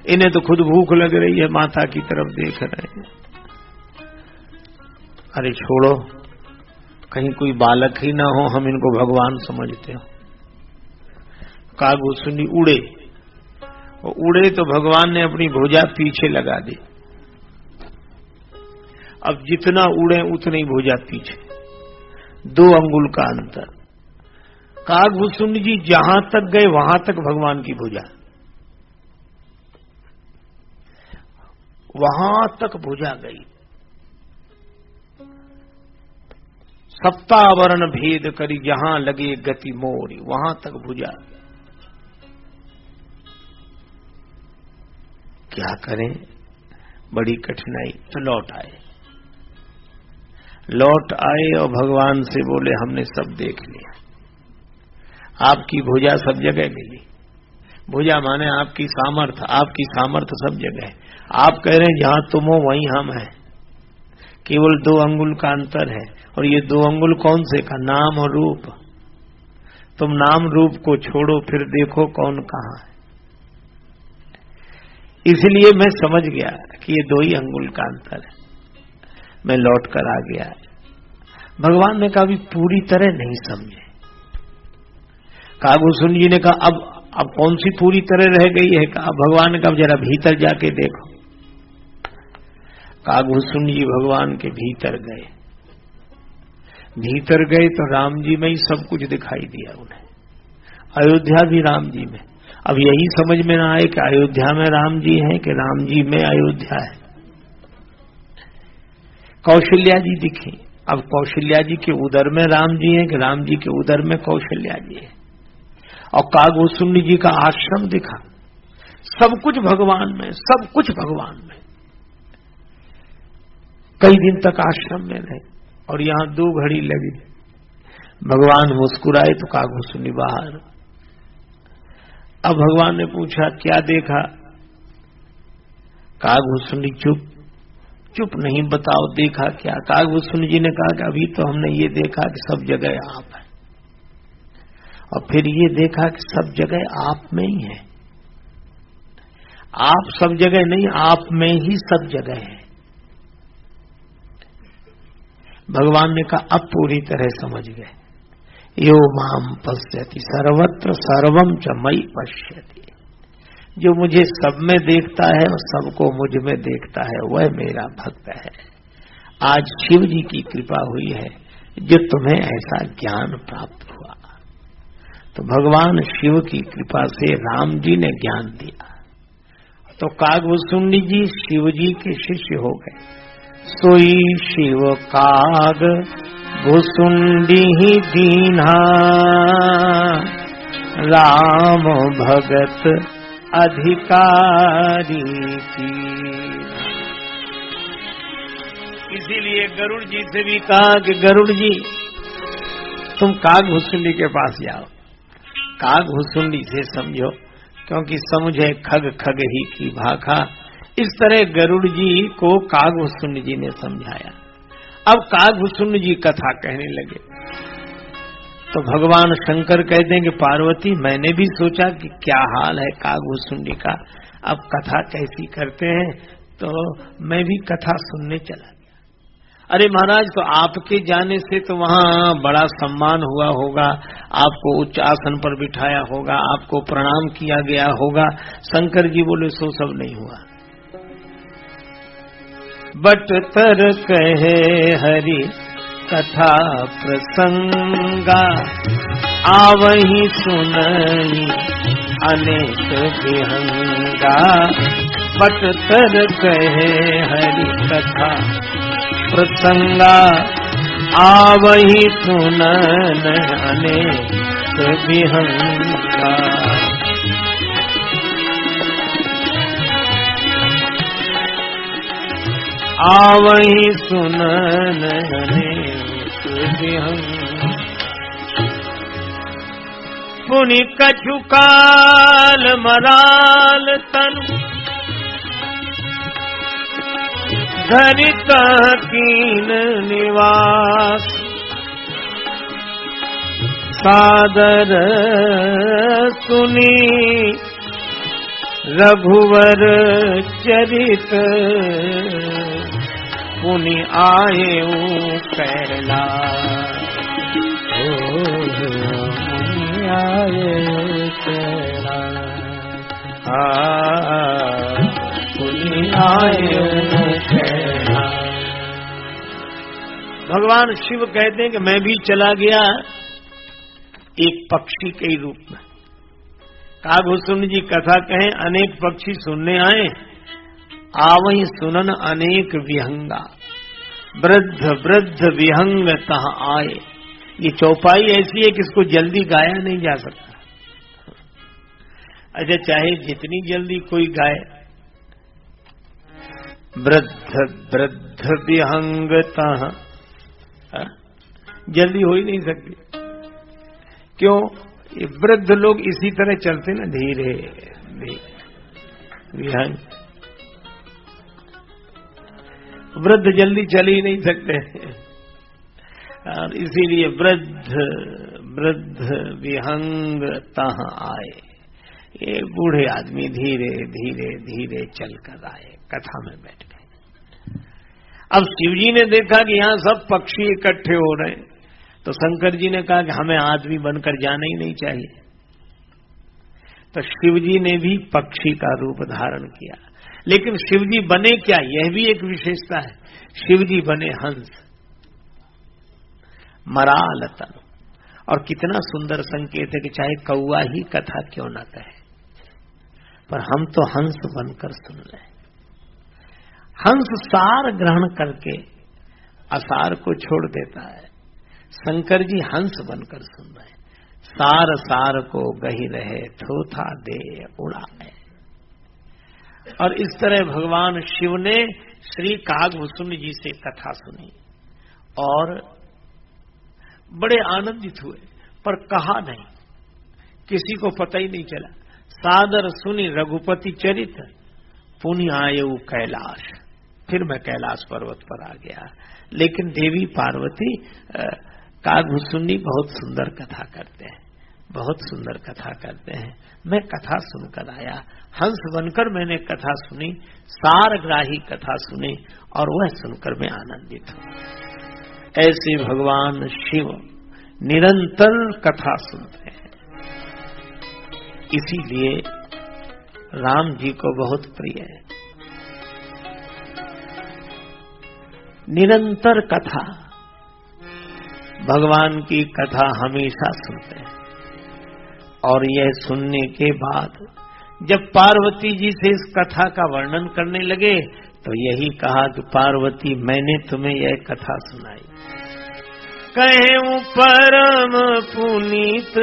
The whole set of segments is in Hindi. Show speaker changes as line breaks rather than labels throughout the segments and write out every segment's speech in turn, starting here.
इन्हें तो खुद भूख लग रही है, माता की तरफ देख रहे हैं। अरे छोड़ो, कहीं कोई बालक ही ना हो, हम इनको भगवान समझते हो। कागभूषुंडी उड़े, और उड़े तो भगवान ने अपनी भुजा पीछे लगा दी। अब जितना उड़े उतनी ही भुजा पीछे, 2 अंगुल का अंतर। कागभूषुंडी जी जहां तक गए वहां तक भगवान की भुजा, वहां तक भुजा गई। सप्तावरण भेद करी जहां लगे गति मोरी, वहां तक भुजा। क्या करें, बड़ी कठिनाई। तो लौट आए और भगवान से बोले हमने सब देख लिया, आपकी भुजा सब जगह मिली। भुजा माने आपकी सामर्थ्य सब जगह है। आप कह रहे हैं जहां तुम हो वहीं हम हैं, केवल 2 अंगुल का अंतर है। और ये 2 अंगुल कौन से का? नाम और रूप। तुम नाम रूप को छोड़ो, फिर देखो कौन कहां है। इसलिए मैं समझ गया कि ये 2 ही अंगुल का अंतर है। मैं लौट कर आ गया। भगवान ने कहा भी पूरी तरह नहीं समझे। कागभूषुंडी जी ने कहा अब कौन सी पूरी तरह रह गई है? कहा भगवान ने कहा जरा भीतर जाके देखो। कागभूषुंडी जी भगवान के भीतर गए। तो राम जी में ही सब कुछ दिखाई दिया उन्हें। अयोध्या भी राम जी में। अब यही समझ में ना आए कि अयोध्या में राम जी हैं कि राम जी में अयोध्या है। कौशल्या जी दिखी। अब कौशल्या जी के उदर में राम जी हैं कि राम जी के उदर में कौशल्या जी है। और कागभूषुंडी जी का आश्रम दिखा। सब कुछ भगवान में, सब कुछ भगवान में। कई दिन तक आश्रम में रहे और यहां 2 घड़ी लगी। भगवान मुस्कुराए तो कागभूषुंडी बाहर। अब भगवान ने पूछा क्या देखा? कागभूषुंडी चुप नहीं, बताओ देखा क्या? कागभूषुंडी जी ने कहा कि अभी तो हमने ये देखा कि सब जगह आप है, और फिर ये देखा कि सब जगह आप में ही है। आप सब जगह नहीं, आप में ही सब जगह है। भगवान ने कहा अब पूरी तरह समझ गए। यो माम पश्यति सर्वत्र सर्वम च मयि पश्यति। जो मुझे सब में देखता है और सबको मुझ में देखता है वह मेरा भक्त है। आज शिव जी की कृपा हुई है जो तुम्हें ऐसा ज्ञान प्राप्त हुआ। तो भगवान शिव की कृपा से राम जी ने ज्ञान दिया। तो कागभूषुंडी जी शिव जी के शिष्य हो गए। सोई शिव काग भूषुंडी दीन्हा, राम भगत अधिकारी की। इसीलिए गरुड़ जी से भी कहा कि गरुड़ जी तुम कागभूषुंडी के पास जाओ, कागभूषुंडी से समझो, क्योंकि समझे खग खग ही की भाखा। इस तरह गरुड़ जी को कागभूषुंडी जी ने समझाया। अब कागभूषुंडी जी कथा कहने लगे तो भगवान शंकर कहते हैं कि पार्वती मैंने भी सोचा कि क्या हाल है कागभूषुंडी का, अब कथा कैसी करते हैं, तो मैं भी कथा सुनने चला गया। अरे महाराज, तो आपके जाने से तो वहां बड़ा सम्मान हुआ होगा, आपको उच्च आसन पर बिठाया होगा, आपको प्रणाम किया गया होगा। शंकर जी बोले सो सब नहीं हुआ। बट तर कहे हरि कथा प्रसंगा, आवही सुनई अनेक विहंगा। बट तर कहे हरि कथा प्रसंगा, आवही सुनन अनेक विहंगा। आवही सुनन अनेक विहंगा। पुनि कछु काल मराल तन, धरित कीन निवास। सादर सुनी रघुवर चरित पुनि आए कैलाश, मुनि आए कैलाश, पुनि आए कैलाश। भगवान शिव कहते हैं कि मैं भी चला गया एक पक्षी के रूप में। कागभूषुंडी जी कथा कहें, अनेक पक्षी सुनने आए, आवहीं सुनन अनेक विहंगा, वृद्ध वृद्ध विहंग तह आए। ये चौपाई ऐसी है कि इसको जल्दी गाया नहीं जा सकता। अच्छा, चाहे जितनी जल्दी कोई गाए, वृद्ध वृद्ध विहंग तह जल्दी हो ही नहीं सकती। क्यों? ये वृद्ध लोग इसी तरह चलते ना, धीरे धीरे। विहंग वृद्ध जल्दी चल ही नहीं सकते, और इसीलिए वृद्ध वृद्ध विहंग तह आए। ये बूढ़े आदमी धीरे धीरे धीरे चलकर आए, कथा में बैठ गए। अब शिवजी ने देखा कि यहां सब पक्षी इकट्ठे हो रहे हैं, तो शंकर जी ने कहा कि हमें आदमी बनकर जाना ही नहीं चाहिए। तो शिवजी ने भी पक्षी का रूप धारण किया। लेकिन शिवजी बने क्या, यह भी एक विशेषता है। शिवजी बने हंस, मराल तनु। और कितना सुंदर संकेत है कि चाहे कौआ ही कथा क्यों न कहे, पर हम तो हंस बनकर सुन रहे। हंस सार ग्रहण करके असार को छोड़ देता है। शंकर जी हंस बनकर सुन रहे। सार सार को गही रहे, थोथा दे उड़ाए। और इस तरह भगवान शिव ने श्री कागभूषुंडी जी से कथा सुनी और बड़े आनंदित हुए, पर कहा नहीं, किसी को पता ही नहीं चला। सादर सुनी रघुपति चरित पुनि आयु कैलाश। फिर मैं कैलाश पर्वत पर आ गया। लेकिन देवी पार्वती कागभूषुंडी बहुत सुंदर कथा करते हैं, बहुत सुंदर कथा करते हैं। मैं कथा सुनकर आया, हंस बनकर मैंने कथा सुनी, सारग्राही कथा सुनी, और वह सुनकर मैं आनंदित हूं। ऐसे भगवान शिव निरंतर कथा सुनते हैं। इसीलिए राम जी को बहुत प्रिय है निरंतर कथा। भगवान की कथा हमेशा सुनते हैं। और यह सुनने के बाद जब पार्वती जी से इस कथा का वर्णन करने लगे, तो यही कहा कि पार्वती, मैंने तुम्हें यह कथा सुनाई। कहूं परम पुनीत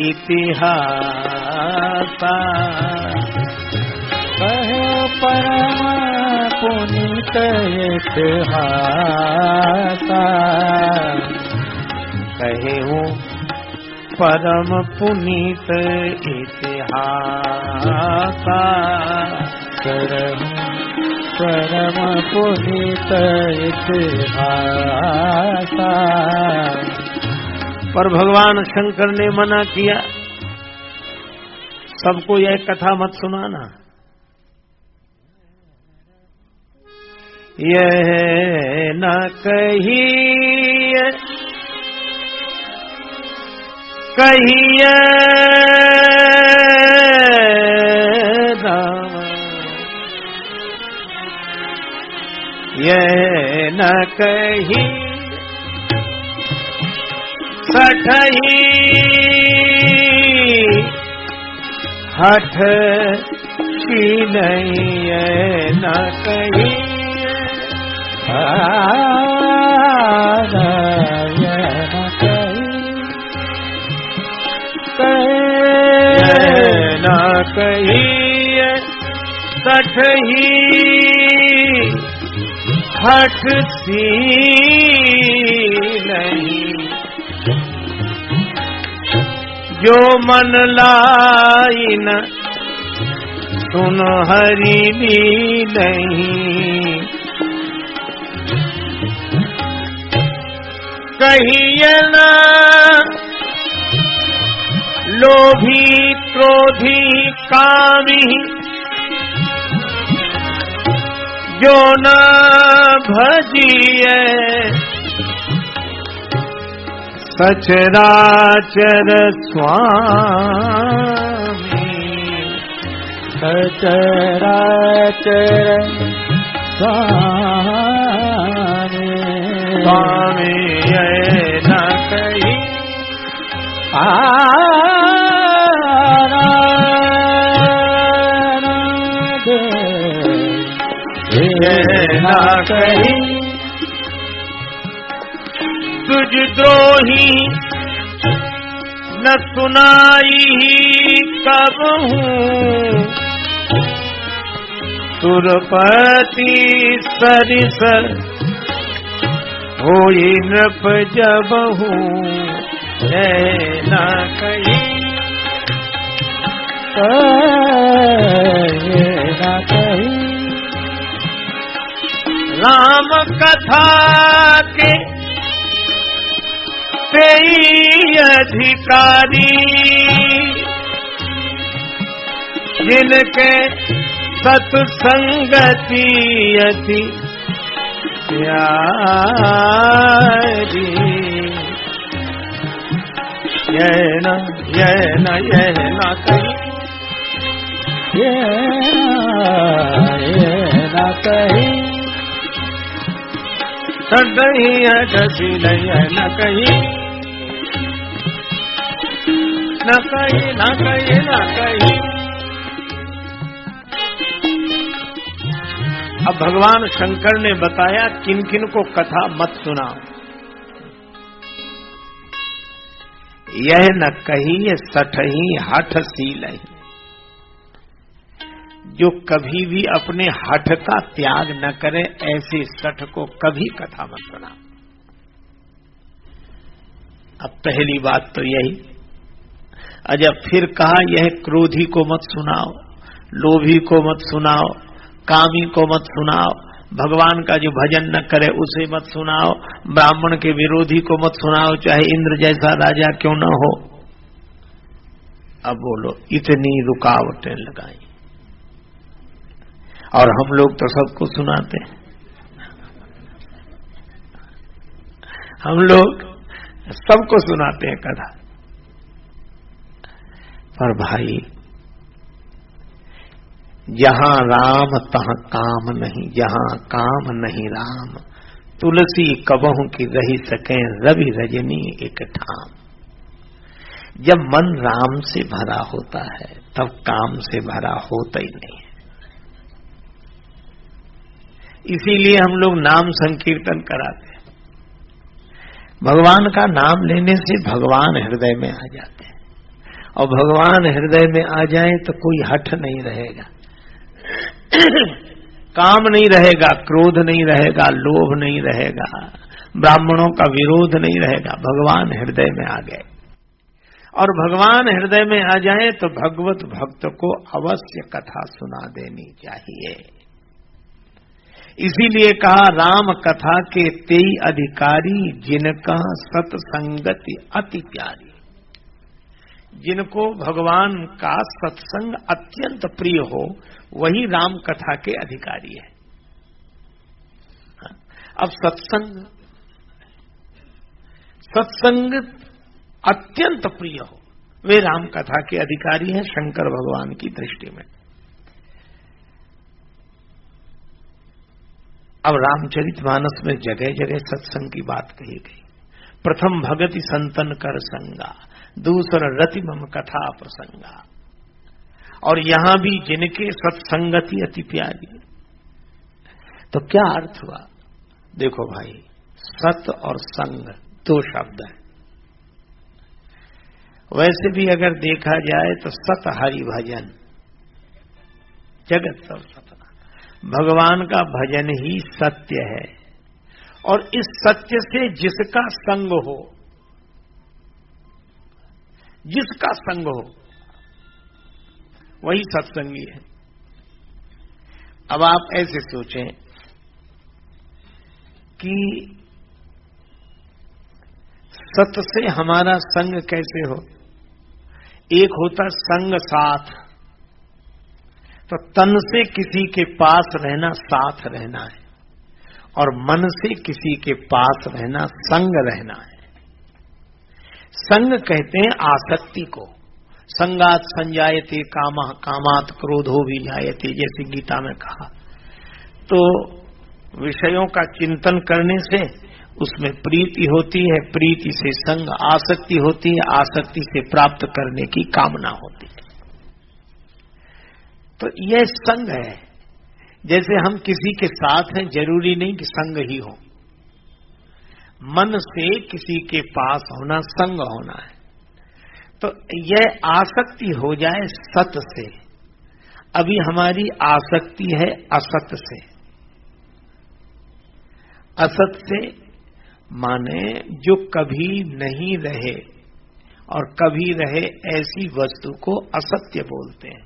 इतिहास,
कहूं परम पुनीत इतिहास,
कहूं परम पुनीत इतिहास,
परम पुनीत इतिहास।
पर भगवान शंकर ने मना किया, सबको यह कथा मत सुनाना। यह न कहिए कहिए राम, यह न कही सठही हठ की नहीं, यह न कही न कही सठही हठ सी नहीं, जो मन लाई न सुन हरि ली नहीं। कहिए न लोभी क्रोधी कामी जो न भजिए सचराचर स्वामी
सचराचर स्वामी
स्वामी ये न कही न कही तुझ द्रोही न सुनाई कबहूँ सुरपति सरिस होई नृप जबहूँ न कही
न कही
राम कथा के तेई अधिकारी जिनके सत्संगति अति प्यारी यह न कही
न कही
सदही हसी न कही न कही न कही न कही। अब भगवान शंकर ने बताया किन किन को कथा मत सुनाओ। यह न कही ये सठही हठ सील है, जो कभी भी अपने हठ का त्याग न करे ऐसे सठ को कभी कथा मत सुनाओ। अब पहली बात तो यही। अजब फिर कहा यह क्रोधी को मत सुनाओ, लोभी को मत सुनाओ, कामी को मत सुनाओ, भगवान का जो भजन न करे उसे मत सुनाओ, ब्राह्मण के विरोधी को मत सुनाओ, चाहे इंद्र जैसा राजा क्यों न हो। अब बोलो इतनी रुकावटें लगाई और हम लोग तो सबको सुनाते हैं। हम लोग सबको सुनाते हैं कथा। पर भाई जहां राम तहां काम नहीं, जहां काम नहीं राम, तुलसी कबहू की रही सके रवि रजनी एक ठाम। जब मन राम से भरा होता है तब काम से भरा होता ही नहीं है। इसीलिए हम लोग नाम संकीर्तन कराते हैं। भगवान का नाम लेने से भगवान हृदय में आ जाते हैं, और भगवान हृदय में आ जाए तो कोई हठ नहीं रहेगा, काम नहीं रहेगा, क्रोध नहीं रहेगा, लोभ नहीं रहेगा, ब्राह्मणों का विरोध नहीं रहेगा। भगवान हृदय में आ गए, और भगवान हृदय में आ जाए तो भगवत भक्त को अवश्य कथा सुना देनी चाहिए। इसीलिए कहा राम कथा के तेई अधिकारी जिनका सत्संगति अति प्यारी। जिनको भगवान का सत्संग अत्यंत प्रिय हो वही राम कथा के अधिकारी है। अब सत्संग अत्यंत प्रिय हो वे राम कथा के अधिकारी हैं शंकर भगवान की दृष्टि में। अब रामचरितमानस में जगह जगह सत्संग की बात कही गई। प्रथम भगति संतन कर संगा, दूसरा रति मम कथा प्रसंगा। और यहां भी जिनके सत्संगति अति प्यारी। तो क्या अर्थ हुआ? देखो भाई, सत और संग दो शब्द है। वैसे भी अगर देखा जाए तो सत हरि भजन, जगत सब सतना, भगवान का भजन ही सत्य है। और इस सत्य से जिसका संग हो, जिसका संग हो वही सत्संगी है। अब आप ऐसे सोचें कि सत से हमारा संग कैसे हो। एक होता संग साथ, तो तन से किसी के पास रहना साथ रहना है, और मन से किसी के पास रहना संग रहना है। संग कहते हैं आसक्ति को। संगात संजायते कामः, कामात क्रोधो विजायते, जैसे गीता में कहा। तो विषयों का चिंतन करने से उसमें प्रीति होती है, प्रीति से संग, आसक्ति होती है, आसक्ति से प्राप्त करने की कामना होती है। तो यह संग है। जैसे हम किसी के साथ हैं, जरूरी नहीं कि संग ही हो। मन से किसी के पास होना संग होना है। तो यह आसक्ति हो जाए सत से। अभी हमारी आसक्ति है असत से। असत से माने जो कभी नहीं रहे और कभी रहे ऐसी वस्तु को असत्य बोलते हैं।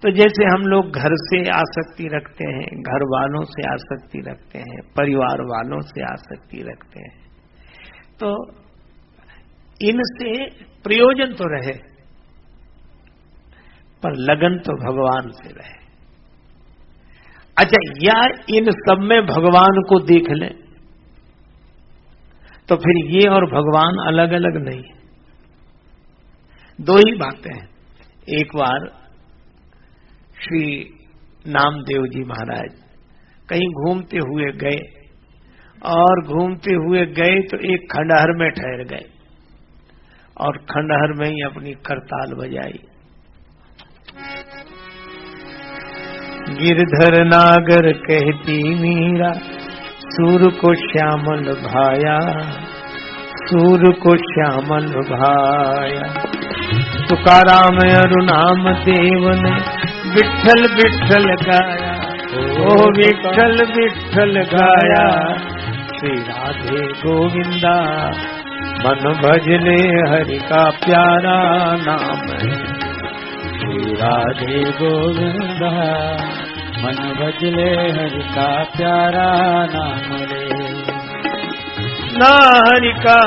तो जैसे हम लोग घर से आसक्ति रखते हैं, घर वालों से आसक्ति रखते हैं, परिवार वालों से आसक्ति रखते हैं, तो इनसे प्रयोजन तो रहे पर लगन तो भगवान से रहे। अच्छा, या इन सब में भगवान को देख लें तो फिर ये और भगवान अलग अलग नहीं है, दो ही बातें हैं। एक बार श्री नामदेव जी महाराज कहीं घूमते हुए गए, और घूमते हुए गए तो एक खंडहर में ठहर गए, और खंडहर में ही अपनी करताल बजाई। गिरधर नागर कहती मीरा, सूर को श्यामल भाया, सूर को श्यामल भाया। तुकाराम अरुणाम देव ने विठ्ठल विठ्ठल गाया, ओ विठ्ठल विठ्ठल गाया। श्री राधे गोविंदा मन भजले हरि का प्यारा नाम है।
श्री राधे गोविंदा मन भजले हरि का प्यारा नाम रे।
ना हरि का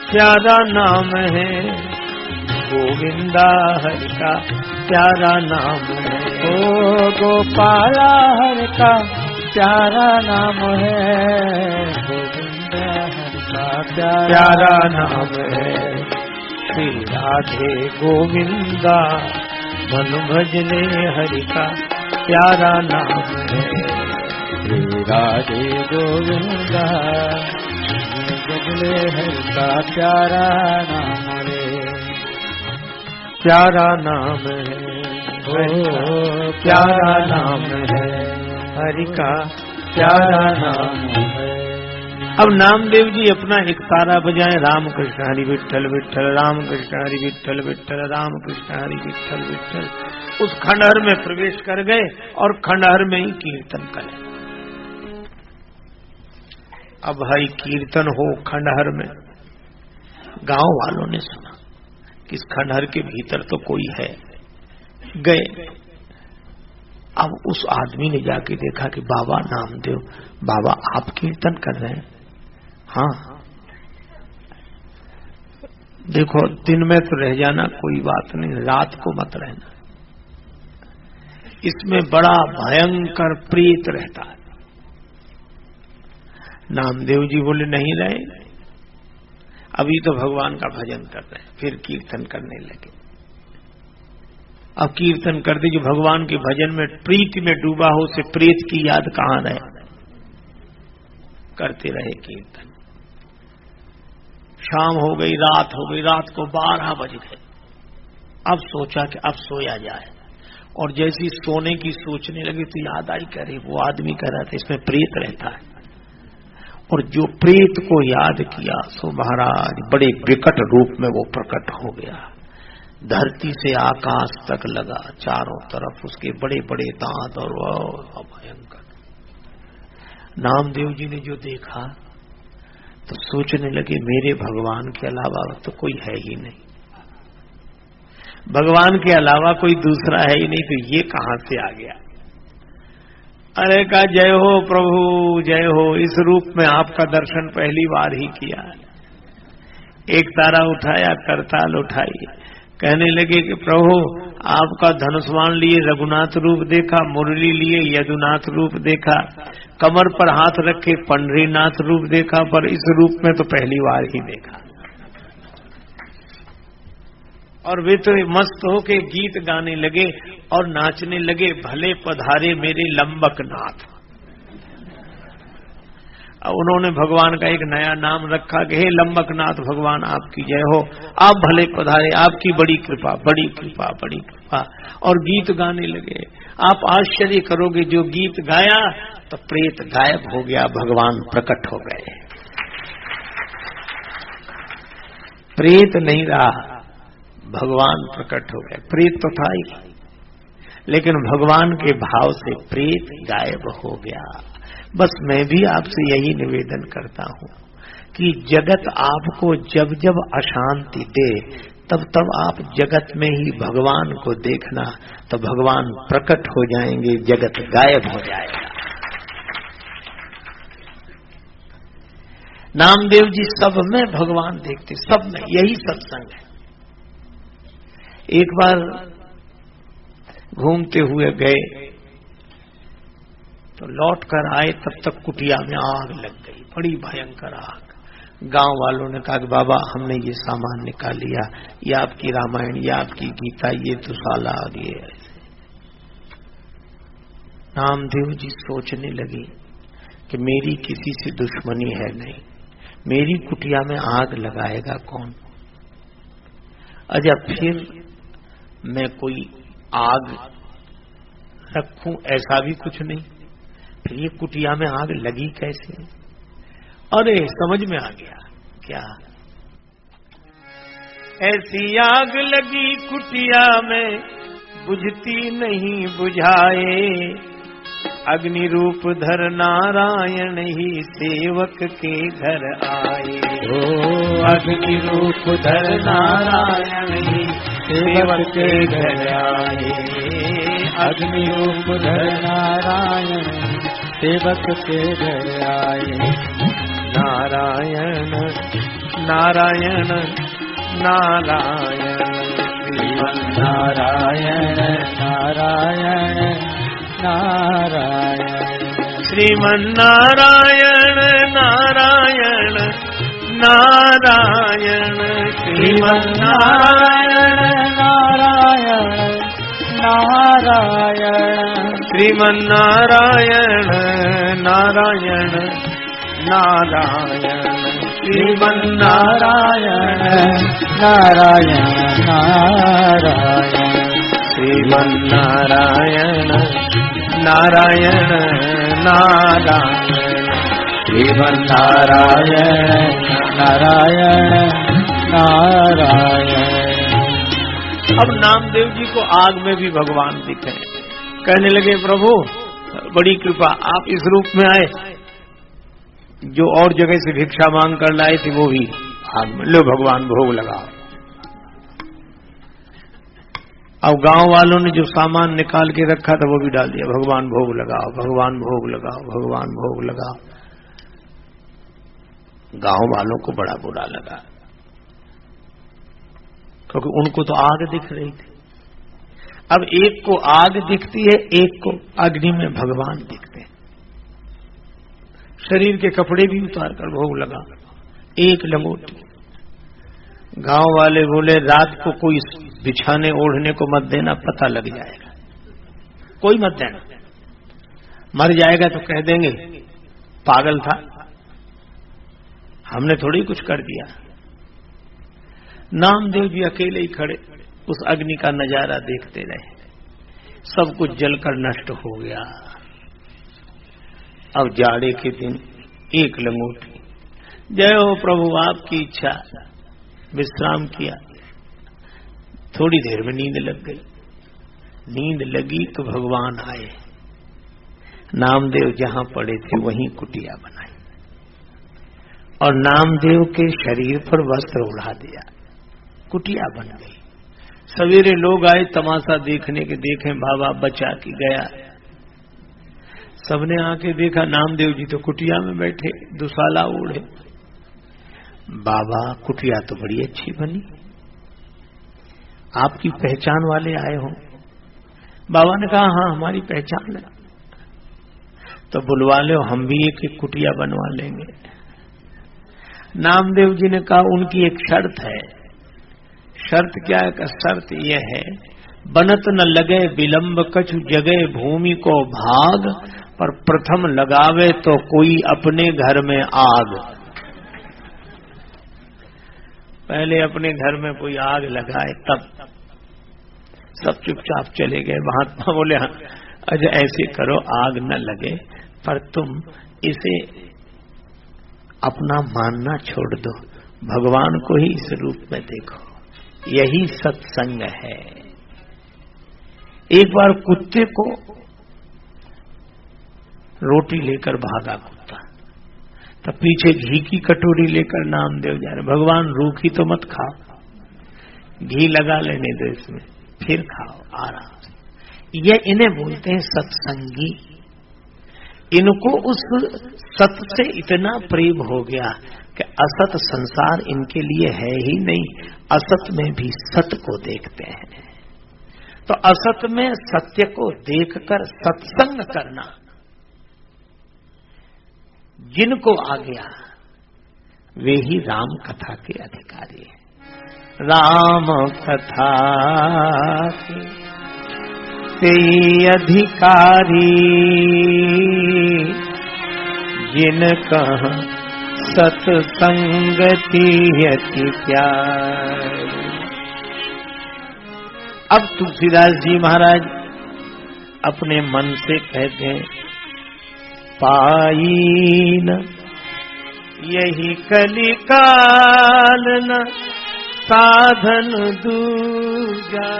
प्यारा नाम है, गोविंदा हरि का प्यारा नाम है।
ओ गोपाला हरि का प्यारा नाम है, गोविंदा हरि का
प्यारा नाम है। श्री राधे गोविंदा मन भजले हरि का प्यारा नाम है।
श्री राधे गोविंदा मन भजले हरि का प्यारा नाम रे।
प्यारा नाम है,
ओ
प्यारा नाम है, हरि का प्यारा नाम है। अब नामदेव जी अपना एक तारा बजाए, राम कृष्ण हरि विठ्ठल विठ्ठल, राम कृष्ण हरि विठ्ठल विठ्ठल, राम कृष्ण हरि विठ्ठल विठ्ठल। उस खंडहर में प्रवेश कर गए और खंडहर में ही कीर्तन करें। अब भाई कीर्तन हो खंडहर में, गांव वालों ने सुना कि इस खंडहर के भीतर तो कोई है। गए, अब उस आदमी ने जाके देखा कि बाबा नामदेव, बाबा आप कीर्तन कर रहे हैं? हाँ। देखो, दिन में तो रह जाना कोई बात नहीं, रात को मत रहना, इसमें बड़ा भयंकर प्रेत रहता है। नामदेव जी बोले नहीं रहे, अभी तो भगवान का भजन कर रहे हैं। फिर कीर्तन करने लगे। अब कीर्तन करते जो भगवान के भजन में प्रीति में डूबा हो, उसे प्रेत की याद कहां रहे। करते रहे कीर्तन। शाम हो गई, रात हो गई, रात को 12 बज गए। अब सोचा कि अब सोया जाए, और जैसी सोने की सोचने लगी तो याद आई, कह रही वो आदमी कह रहा था इसमें प्रेत रहता है। और जो प्रेत को याद किया सो महाराज बड़े विकट रूप में वो प्रकट हो गया। धरती से आकाश तक लगा, चारों तरफ उसके बड़े बड़े दांत, और वह भयंकर। नामदेव जी ने जो देखा तो सोचने लगे मेरे भगवान के अलावा तो कोई है ही नहीं, भगवान के अलावा कोई दूसरा है ही नहीं, तो ये कहां से आ गया। अरे कहा जय हो प्रभु जय हो, इस रूप में आपका दर्शन पहली बार ही किया है। एक तारा उठाया, करताल उठाई, कहने लगे कि प्रभु आपका धनुष्वाण लिए रघुनाथ रूप देखा, मुरली लिए यदुनाथ रूप देखा, कमर पर हाथ रखे पंडरीनाथ रूप देखा, पर इस रूप में तो पहली बार ही देखा। और वे तो मस्त होके गीत गाने लगे और नाचने लगे, भले पधारे मेरे लंबकनाथ। उन्होंने भगवान का एक नया नाम रखा कि हे लंबकनाथ भगवान आपकी जय हो, आप भले पधारे, आपकी बड़ी कृपा, बड़ी कृपा, बड़ी कृपा। और गीत गाने लगे। आप आश्चर्य करोगे, जो गीत गाया तो प्रेत गायब हो गया, भगवान प्रकट हो गए। प्रेत नहीं रहा, भगवान प्रकट हो गए। प्रेत तो था ही, लेकिन भगवान के भाव से प्रेत गायब हो गया। बस मैं भी आपसे यही निवेदन करता हूं कि जगत आपको जब जब अशांति दे, तब तब आप जगत में ही भगवान को देखना, तो भगवान प्रकट हो जाएंगे, जगत गायब हो जाएगा। नामदेव जी सब में भगवान देखते, सब में, यही सत्संग है। एक बार घूमते हुए गए तो लौट कर आए, तब तक कुटिया में आग लग गई, बड़ी भयंकर आग। गांव वालों ने कहा कि बाबा हमने ये सामान निकाल लिया, ये आपकी रामायण, ये आपकी गीता, ये दुशाला आ गई है। नामदेव जी सोचने लगे कि मेरी किसी से दुश्मनी है नहीं, मेरी कुटिया में आग लगाएगा कौन? अच्छा फिर मैं कोई आग रखूं, ऐसा भी कुछ नहीं, फिर ये कुटिया में आग लगी कैसे? अरे समझ में आ गया, क्या ऐसी आग लगी कुटिया में, बुझती नहीं बुझाए, अग्नि रूप धर नारायण ही सेवक के घर आए।
ओ अग्नि रूप धर नारायण ही सेवक के घर आए, अग्नि रूप धर नारायण सेवक के घर आए।
नारायण नारायण नारायण
श्रीमन नारायण नारायण नारायण,
श्रीमन नारायण नारायण नारायण, श्रीमन नारायण
नारायण नारायण,
श्रीमन नारायण नारायण नारायण, श्रीमन नारायण
नारायण नारायण,
श्रीमन नारायण नारायण नारायण,
श्रीमन नारायण नारायण नारायण।
अब नामदेव जी को आग में भी भगवान दिखे। कहने लगे प्रभु बड़ी कृपा, आप इस रूप में आए, जो और जगह से भिक्षा मांग कर लाए थे वो भी आग में, लो भगवान भोग लगाओ। अब गांव वालों ने जो सामान निकाल के रखा था वो भी डाल दिया, भगवान भोग लगाओ, भगवान भोग लगाओ, भगवान भोग लगाओ। गांव वालों को बड़ा बुरा लगा, क्योंकि उनको तो आग दिख रही थी। अब एक को आग दिखती है, एक को अग्नि में भगवान दिखते हैं। शरीर के कपड़े भी उतार कर भोग लगा, एक लंगोटी। गांव वाले बोले रात को कोई बिछाने ओढ़ने को मत देना, पता लग जाएगा, कोई मत देना, मर जाएगा तो कह देंगे पागल था, हमने थोड़ी कुछ कर दिया। नामदेव जी अकेले ही खड़े उस अग्नि का नजारा देखते रहे, सब कुछ जलकर नष्ट हो गया। अब जाड़े के दिन एक लंगोटी, जय हो प्रभु आपकी इच्छा, विश्राम किया। थोड़ी देर में नींद लग गई। नींद लगी तो भगवान आए। नामदेव जहां पड़े थे वहीं कुटिया बनाई और नामदेव के शरीर पर वस्त्र उड़ा दिया, कुटिया बन गई। सवेरे लोग आए तमाशा देखने के, देखें बाबा बचा के गया। सबने आके देखा नामदेव जी तो कुटिया में बैठे, दुशाला ओढ़े। बाबा कुटिया तो बड़ी अच्छी बनी, आपकी पहचान वाले आए हो। बाबा ने कहा हाँ हमारी पहचान है। तो बुलवा लो, हम भी एक एक कुटिया बनवा लेंगे। नामदेव जी ने कहा उनकी एक शर्त है। शर्त क्या है? शर्त यह है बनत न लगे विलंब कछु जगह भूमि को भाग, पर प्रथम लगावे तो कोई अपने घर में आग। पहले अपने घर में कोई आग लगाए तब। सब चुपचाप चले गए। महात्मा बोले अच्छा ऐसे करो, आग न लगे पर तुम इसे अपना मानना छोड़ दो, भगवान को ही इस रूप में देखो। यही सत्संग है। एक बार कुत्ते को रोटी लेकर भागा कुत्ता, तब पीछे घी की कटोरी लेकर नामदेव जा रहे। भगवान रूखी तो मत खाओ, घी लगा लेने दो इसमें, फिर खाओ आराम से। ये इन्हें बोलते हैं सत्संगी। इनको उस सत से इतना प्रेम हो गया कि असत संसार इनके लिए है ही नहीं, असत में भी सत को देखते हैं। तो असत में सत्य को देखकर सत्संग करना जिनको आ गया वे ही राम कथा के अधिकारी हैं। राम कथा के अधिकारी जिनका सत्संगति अति प्यारी। अब तुलसीदास जी महाराज अपने मन से कहते हैं पाई न यही कलिकाल न साधन दूजा,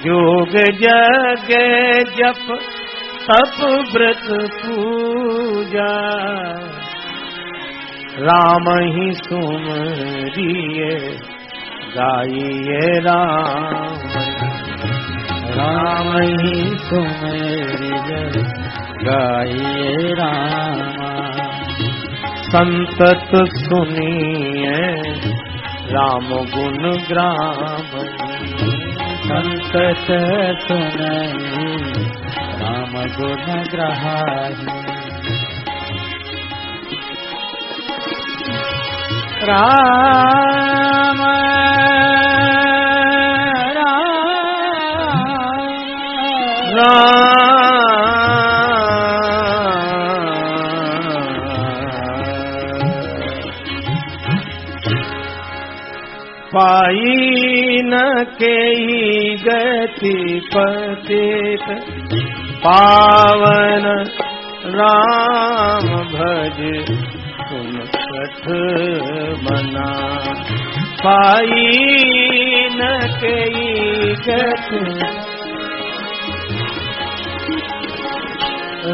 जोग जग जप तप व्रत पूजा, राम ही सुमरिए गाइए राम,
राम ही सुमरिए गाइए राम।
संतत सुनिए राम गुण ग्राम,
संतत सुनिए राम गुण ग्राम। राम
पाई न के गति पतित पावन, राम भज सुन कठ मना। पाई न के गति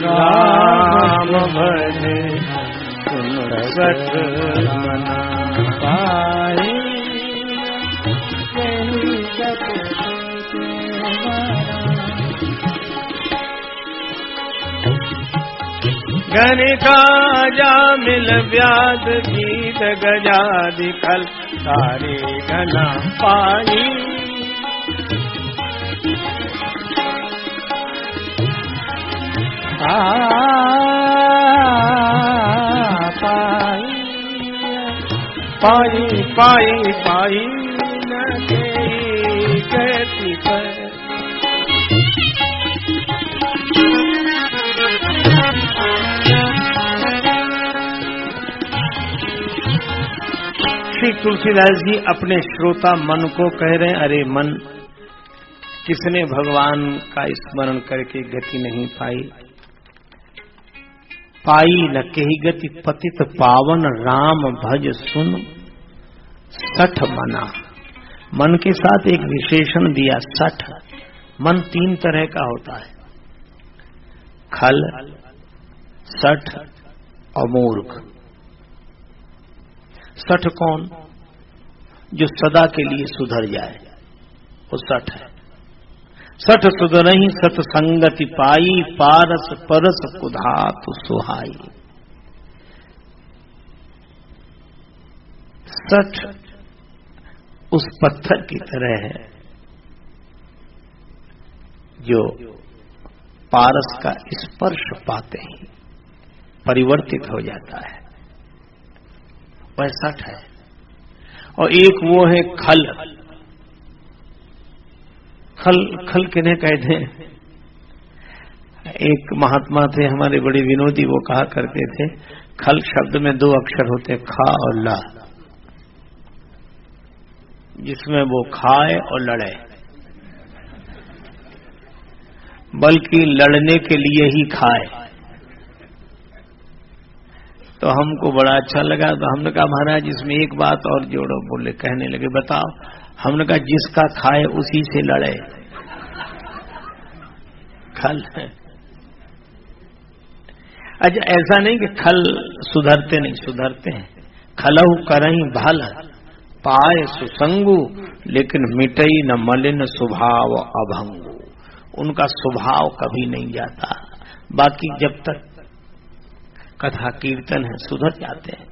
राम भज सुन कठ मना।
पाई
गणिका मिल व्याध गीत गजादि खल सारे गना पाई। पाई पाई पाई न गति पर। श्री तुलसीदास जी अपने श्रोता मन को कह रहे हैं, अरे मन, किसने भगवान का स्मरण करके गति नहीं पाई। पाई न केहि गति पतित पावन, राम भज सुन सठ मना। मन के साथ एक विशेषण दिया सठ। मन तीन तरह का होता है, खल, सठ और मूर्ख। सठ कौन? जो सदा के लिए सुधर जाए, वो सठ है। सठ सुधरहि सतसंगति पाई, पारस परस कुधातु सुहाई। सठ उस पत्थर की तरह है जो पारस का स्पर्श पाते ही परिवर्तित हो जाता है, वैसा है। और एक वो है खल। खल खल किन्हें कहते हैं? एक महात्मा थे हमारे बड़े विनोदी, वो कहा करते थे खल शब्द में 2 अक्षर होते, खा और ला, जिसमें वो खाए और लड़े, बल्कि लड़ने के लिए ही खाए। तो हमको बड़ा अच्छा लगा, तो हमने कहा महाराज इसमें एक बात और जोड़ो। बोले, कहने लगे बताओ। हमने कहा जिसका खाए उसी से लड़े। खल है। अच्छा, ऐसा नहीं कि खल सुधरते नहीं, सुधरते हैं। खलहु करहीं भल पाए सुसंगु, लेकिन मिटई न मलिन स्वभाव अभंगु। उनका स्वभाव कभी नहीं जाता। बाकी जब तक कथा कीर्तन है सुधर जाते हैं।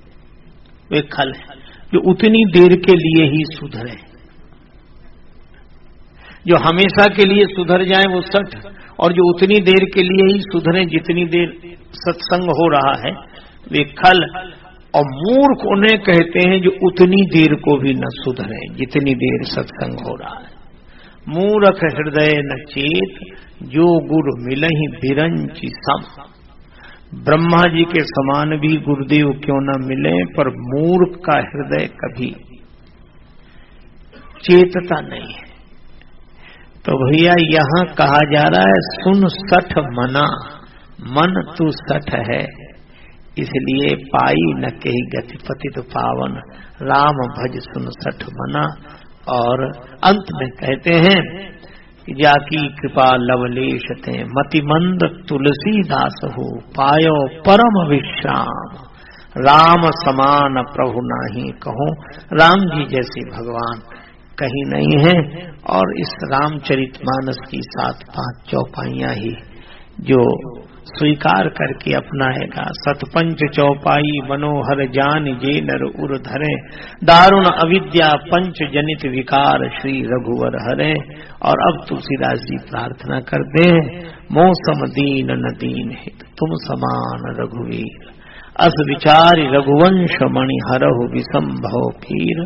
वे खल है जो उतनी देर के लिए ही सुधरे। जो हमेशा के लिए सुधर जाए वो सठ, और जो उतनी देर के लिए ही सुधरे जितनी देर सत्संग हो रहा है, वे खल। और मूर्ख उन्हें कहते हैं जो उतनी देर को भी न सुधरे जितनी देर सत्संग हो रहा है। मूर्ख हृदय न चेत, जो गुरु मिलहि बिरंचि सम। ब्रह्मा जी के समान भी गुरुदेव क्यों न मिले, पर मूर्ख का हृदय कभी चेतता नहीं है। तो भैया यहां कहा जा रहा है सुन सठ मना, मन तू सठ है, इसलिए पाई न कही गतिपति तो पावन, राम भज सुन सठ मना। और अंत में कहते हैं जाकी कृपा लवलेश थे, मतिमंद तुलसीदास हो, पायो परम विश्राम। राम समान प्रभु नाही कहो, राम जी जैसे भगवान कहीं नहीं है। और इस रामचरितमानस की 7-5 चौपाइयां ही जो स्वीकार करके अपनाएगा। सतपंच चौपाई मनोहर जान जे नर उर धरे, दारुण अविद्या पंच जनित विकार श्री रघुवर हरे। और अब तुलसीदास जी प्रार्थना करते हैं, मौसम दीन न दीन हित तुम समान रघुवीर, अस विचार रघुवंश मणि हरहु विसंभव पीर।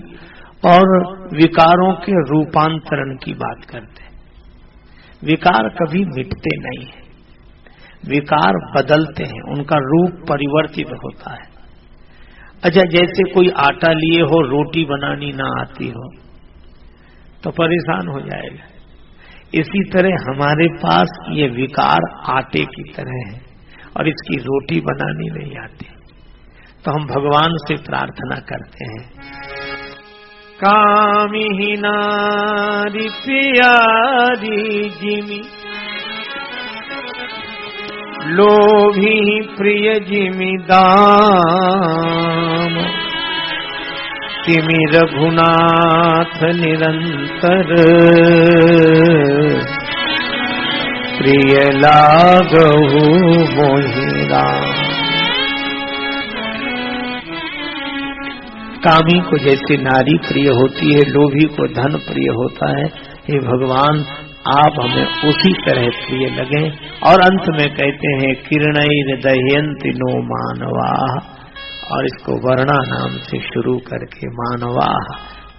और विकारों के रूपांतरण की बात करते हैं। विकार कभी मिटते नहीं है, विकार बदलते हैं, उनका रूप परिवर्तित होता है। अच्छा, जैसे कोई आटा लिए हो, रोटी बनानी ना आती हो तो परेशान हो जाएगा। इसी तरह हमारे पास ये विकार आटे की तरह है और इसकी रोटी बनानी नहीं आती। तो हम भगवान से प्रार्थना करते हैं, कामिहि नारी प्यारी जिमि, लोभी प्रिय जिमि दाम। तिमि रघुनाथ निरंतर, प्रिय लागहु मोहि राम। कामी को जैसे नारी प्रिय होती है, लोभी को धन प्रिय होता है, हे भगवान आप हमें उसी तरह प्रिय लगे। और अंत में कहते हैं किरणैर दह्यन्ति नो मानवाः, और इसको वर्णा नाम से शुरू करके मानवाः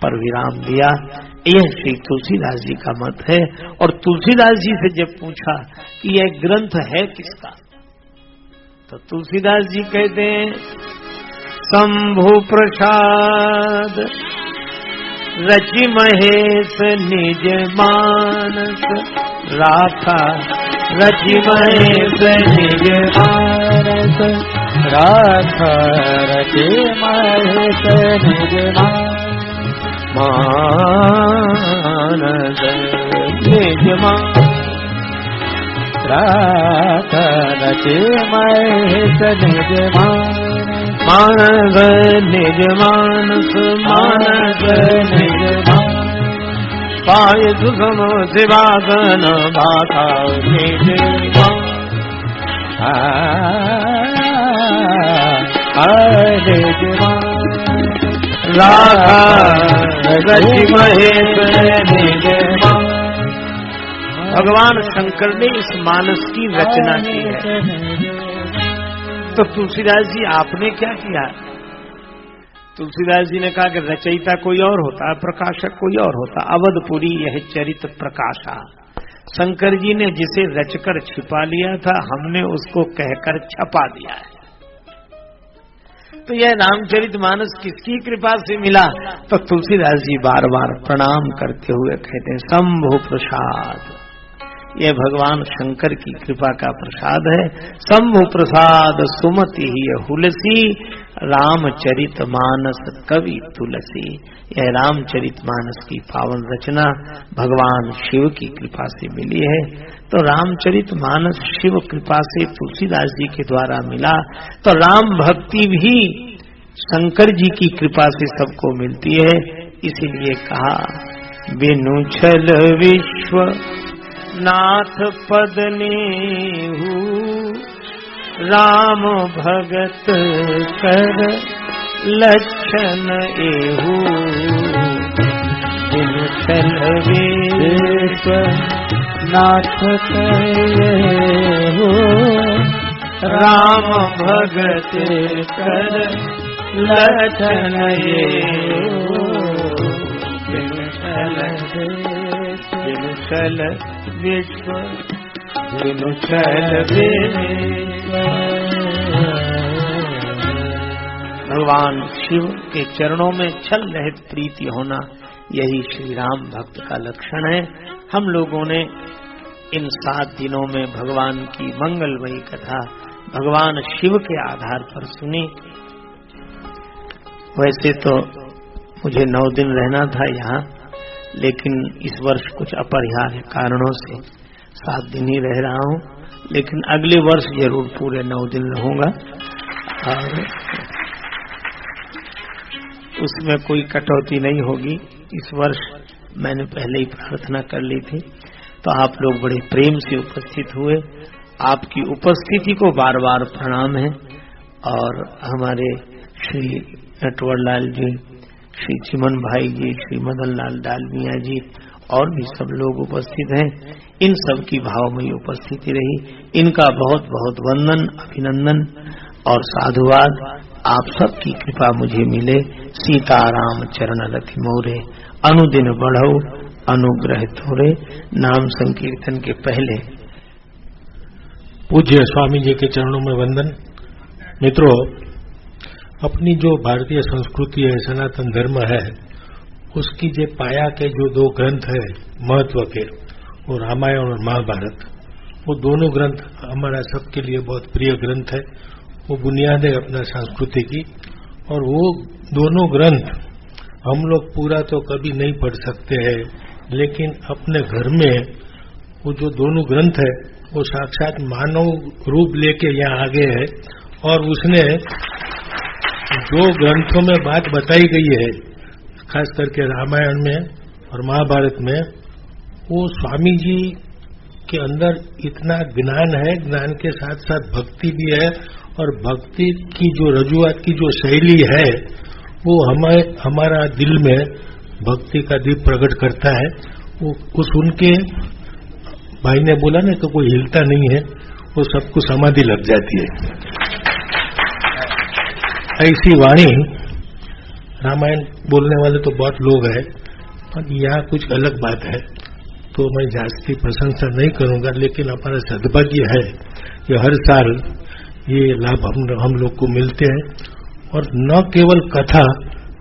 पर विराम दिया। यह श्री तुलसीदास जी का मत है। और तुलसीदास जी से जब पूछा कि यह ग्रंथ है किसका, तो तुलसीदास जी कहते हैं शंभु प्रसाद रचि महेश निज मानस राखा, रचि महेश निज मानस
राखा, रचि महेश निज मानस
निज
राखा, रचि महेश निज
मानस निज मानस मानस निज पाय सुगम शिवागन भाषा निज
निज
राखा रचि महेश निज मन। भगवान शंकर ने इस मानस की रचना की है। तो तुलसीदास जी आपने क्या किया? तुलसीदास जी ने कहा कि रचयिता कोई और होता, प्रकाशक कोई और होता। अवधपुरी यह चरित प्रकाशा। शंकर जी ने जिसे रचकर छिपा लिया था, हमने उसको कहकर छपा दिया है। तो यह रामचरितमानस किसकी कृपा से मिला? तो तुलसीदास जी बार बार प्रणाम करते हुए कहते हैं शंभु प्रसाद। यह भगवान शंकर की कृपा का प्रसाद है। शंभु प्रसाद सुमति ही हुलसी, रामचरितमानस कवि तुलसी। यह रामचरितमानस की पावन रचना भगवान शिव की कृपा से मिली है। तो रामचरितमानस शिव कृपा से तुलसीदास जी के द्वारा मिला। तो राम भक्ति भी शंकर जी की कृपा से सबको मिलती है। इसीलिए कहा बिनु छल विश्व नाथ पद नेहु, राम भगत कर लक्षण एहु। बिनु छल विश्व नाथ करेहु, राम भगत कर लक्षण एहु। बिनु छल विश्व बिनु छल विश्व। भगवान शिव के चरणों में छल रहित प्रीति होना, यही श्री राम भक्त का लक्षण है। हम लोगों ने इन 7 दिनों में भगवान की मंगलमयी कथा भगवान शिव के आधार पर सुनी। वैसे तो मुझे 9 दिन रहना था यहाँ, लेकिन इस वर्ष कुछ अपरिहार्य कारणों से 7 दिन ही रह रहा हूँ। लेकिन अगले वर्ष जरूर पूरे 9 दिन रहूंगा और उसमें कोई कटौती नहीं होगी। इस वर्ष मैंने पहले ही प्रार्थना कर ली थी, तो आप लोग बड़े प्रेम से उपस्थित हुए। आपकी उपस्थिति को बार बार प्रणाम है। और हमारे श्री नटवरलाल जी, श्री चिमन भाई जी, श्री मदन लाल डालमिया जी और भी सब लोग उपस्थित हैं। इन सब की भावमयी उपस्थिति रही। इनका बहुत बहुत वंदन, अभिनंदन और साधुवाद। आप सबकी कृपा मुझे मिले। सीताराम चरण रति मोरे, अनुदिन बढ़ऊ अनुग्रह थोरे। नाम संकीर्तन के पहले
पूज्य स्वामी जी के चरणों में वंदन। मित्रों, अपनी जो भारतीय संस्कृति है, सनातन धर्म है, उसकी जो पाया के जो 2 ग्रंथ है महत्व के, वो रामायण और महाभारत, वो दोनों ग्रंथ हमारा सबके लिए बहुत प्रिय ग्रंथ है। वो बुनियाद है अपना संस्कृति की। और वो दोनों ग्रंथ हम लोग पूरा तो कभी नहीं पढ़ सकते हैं, लेकिन अपने घर में वो जो दोनों ग्रंथ है वो साक्षात मानव रूप लेके यहाँ आगे है। और उसने जो ग्रंथों में बात बताई गई है, खास करके रामायण में और महाभारत में, वो स्वामी जी के अंदर इतना ज्ञान है। ज्ञान के साथ साथ भक्ति भी है। और भक्ति की जो रजूआत की जो शैली है, वो हमारा दिल में भक्ति का दीप प्रकट करता है। वो उस उनके भाई ने बोला ना, तो कोई हिलता नहीं है, वो सबको समाधि लग जाती है। ऐसी वाणी रामायण बोलने वाले तो बहुत लोग हैं, पर यहाँ कुछ अलग बात है। तो मैं जास्ती प्रशंसा नहीं करूंगा, लेकिन हमारा सद्भाग्य है कि हर साल ये लाभ हम लोग को मिलते हैं। और न केवल कथा,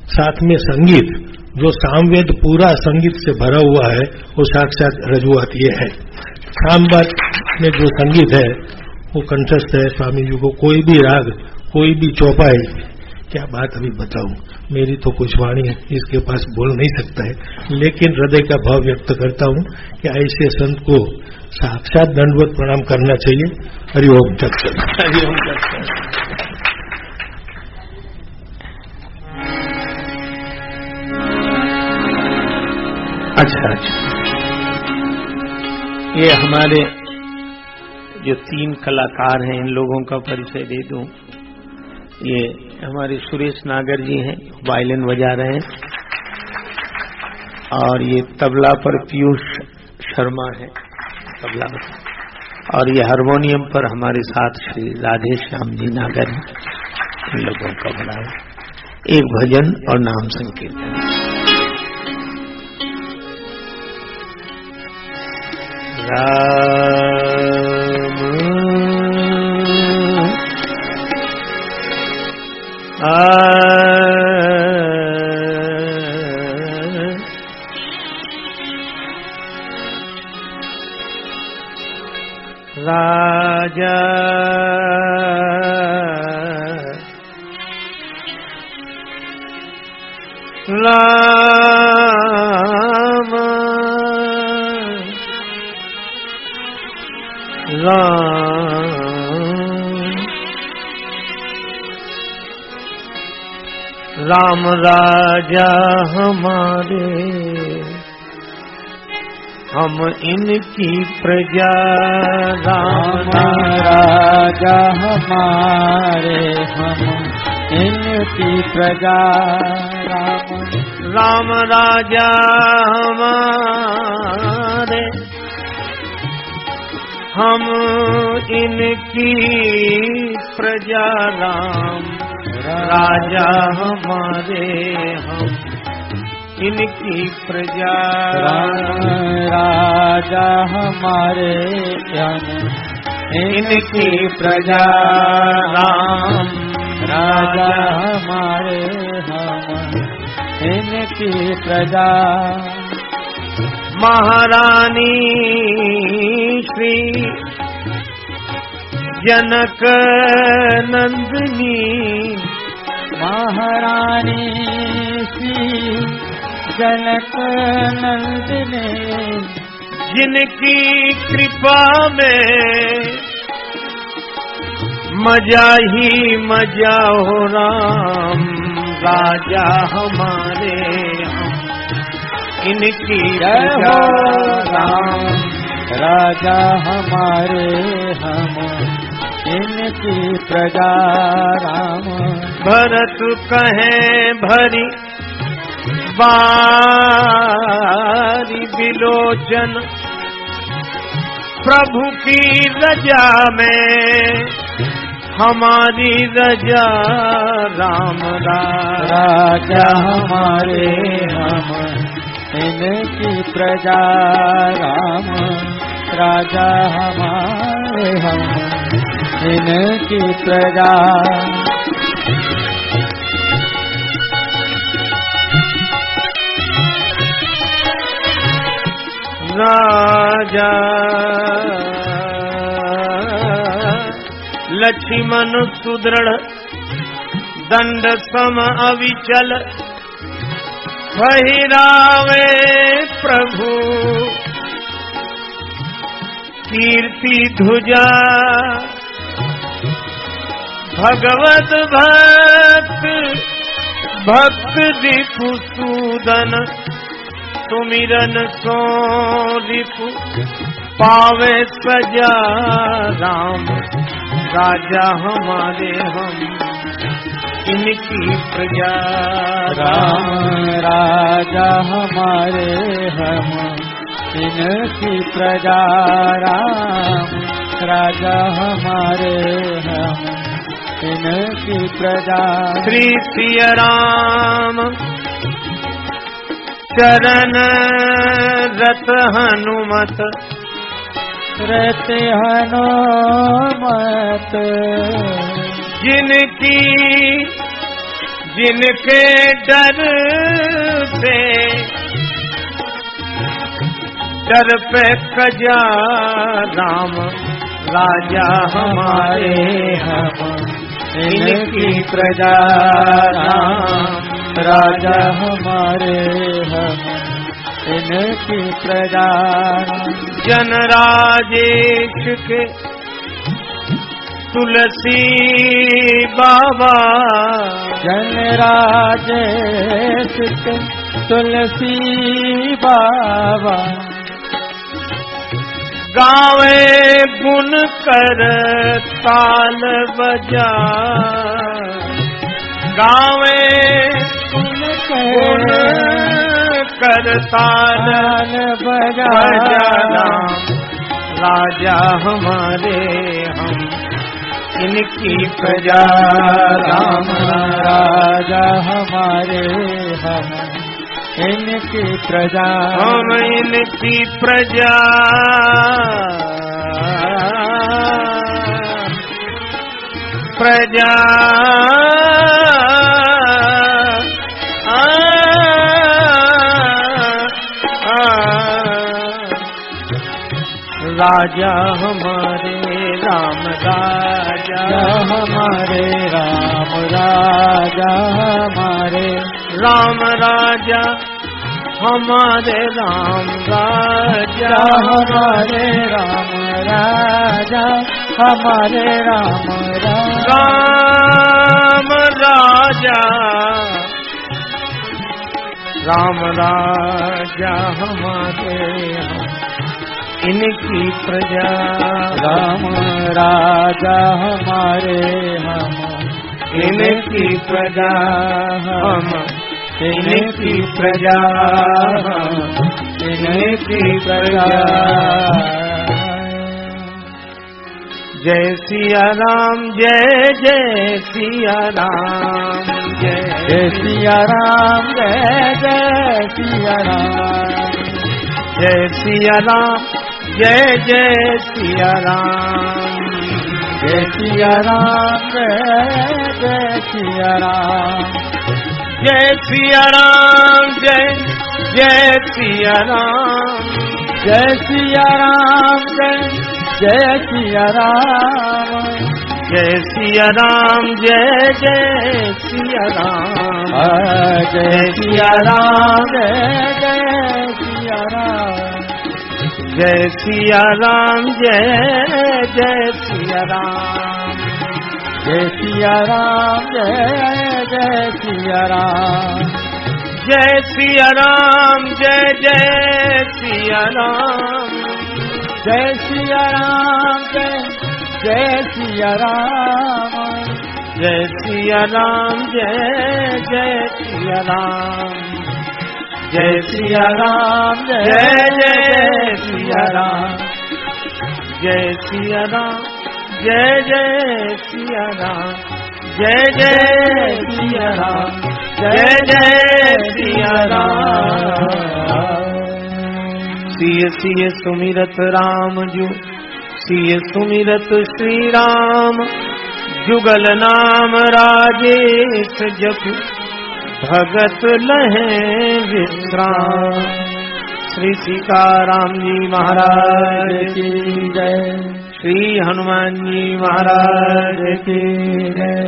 साथ में संगीत, जो सामवेद पूरा संगीत से भरा हुआ है, वो साक्षात रजूआत ये है। सामवेद में जो संगीत है वो कंठस्थ है स्वामी जी को। कोई भी राग, कोई भी चौपाई, क्या बात अभी बताऊं, मेरी तो कुछ वाणी इसके पास बोल नहीं सकता है, लेकिन हृदय का भाव व्यक्त करता हूं कि ऐसे संत को साक्षात दंडवत प्रणाम करना चाहिए। हरिओम तत्सत।
हरिओम तत्सत। अच्छा, ये हमारे जो 3 कलाकार हैं, इन लोगों का परिचय दे दूं। ये हमारे सुरेश नागर जी हैं, वायलिन बजा रहे हैं। और ये तबला पर पीयूष शर्मा है तबला पर, और ये हारमोनियम पर हमारे साथ श्री राधे श्याम जी नागर हैं। इन लोगों का बड़ा एक भजन और नाम संकीर्तन। राम राजा राम राम राजा हमारे, हम इनकी प्रजा। राम
राजा हमारे, हम इनकी प्रजा।
राम राजा हमारे, हम इनकी प्रजा। राम राजा हमारे, हम इनकी प्रजा।
राजा हमारे, हम
इनकी प्रजा। राम
राजा हमारे, हम इनकी प्रजा।
महारानी श्री जनक नंदिनी,
महारानी श्री जनक नंदिनी,
जिनकी कृपा में मजा ही मजा हो। राम राजा हमारे, हम इनकी प्रजा।
राम राजा हमारे, हम इनकी प्रजा। राम
भरत कहे भरी बारी बिलोचन, प्रभु की रजा में हमारी रजा। राम
राजा हमारे, हम इनकी प्रजा। राम राजा हमारे, हम इनकी प्रजा।
राजा लक्ष्मण सुदृढ़, दंड सम अविचल, पहिरावे प्रभु कीर्ति ध्वजा। भगवत भक्त भक्त दिपु सूदन, सुमिरन सो रिपु पावे सजा। राम राजा हमारे, हम इनकी प्रजा।
राम राजा हमारे, हम इनकी प्रजा। राम राजा हमारे, हम इनकी प्रजा।
श्री सिया राम चरण रत हनुमत,
रत हनुमत,
जिनके डर से डर पे कजा। राम राजा हमारे, हम इनकी प्रजा।
राम राजा हमारे, हम इनकी प्रजा।
जन राजेश के तुलसी बाबा,
जन राजेश के तुलसी बाबा।
गावे गुण कर ताल बजा, गावे गुण करताल बजाना राजा हमारे हम इनकी प्रजा
राम राजा हमारे हम इनकी प्रजा
हम इनकी प्रजा प्रजा राजा हमारे राम राजा
हमारे राम राजा हमारे
राम राजा हमारे राम राजा
हमारे राम राजा हमारे राम
राम राजा राम राजा हमारे इनकी प्रजा
राम राजा हमारे हम
इनकी प्रजा हम इनकी प्रजा इनकी प्रजा जय सिया राम जय जय सिया राम
जय सिया राम जय जय सिया राम
जय सिया राम जय जय सिया राम
जय सिया राम जय जय सिया राम
जय सिया राम जय जय सिया राम
जय सिया राम जय जय सिया राम
जय सिया राम जय जय सिया राम
जय सिया राम जय जय सिया राम
जय सिया राम जय जय सिया राम
जय सिया राम जय जय सिया राम
जय सिया राम जय जय सिया राम
जय सिया राम जय जय सिया राम
जय सिया राम जय जय सिया राम जय सिया राम जय जय सिया राम जय सिया राम जय जय सिया राम जय जय सिया राम जय जय सिया राम सिय सिय सुमिरत राम जू सिय सुमिरत श्री राम जुगल नाम राजेश जपु भगत लहे विश्राम। श्री सीताराम जी महाराज की जय, श्री हनुमान जी महाराज की जय,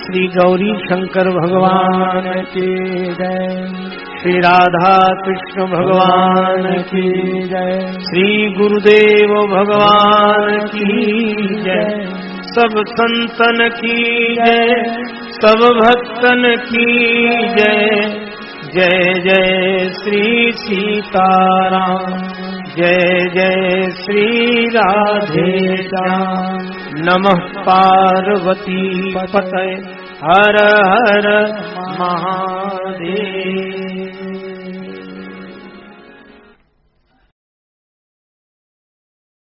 श्री गौरी शंकर भगवान की जय, श्री राधा कृष्ण भगवान की जय, श्री गुरुदेव भगवान की जय, सब संतन की जय, सब भक्तन की जय। जय जय श्री सीताराम, जय जय श्री राधे श्याम। नमः पार्वती पतये हर हर महादेव।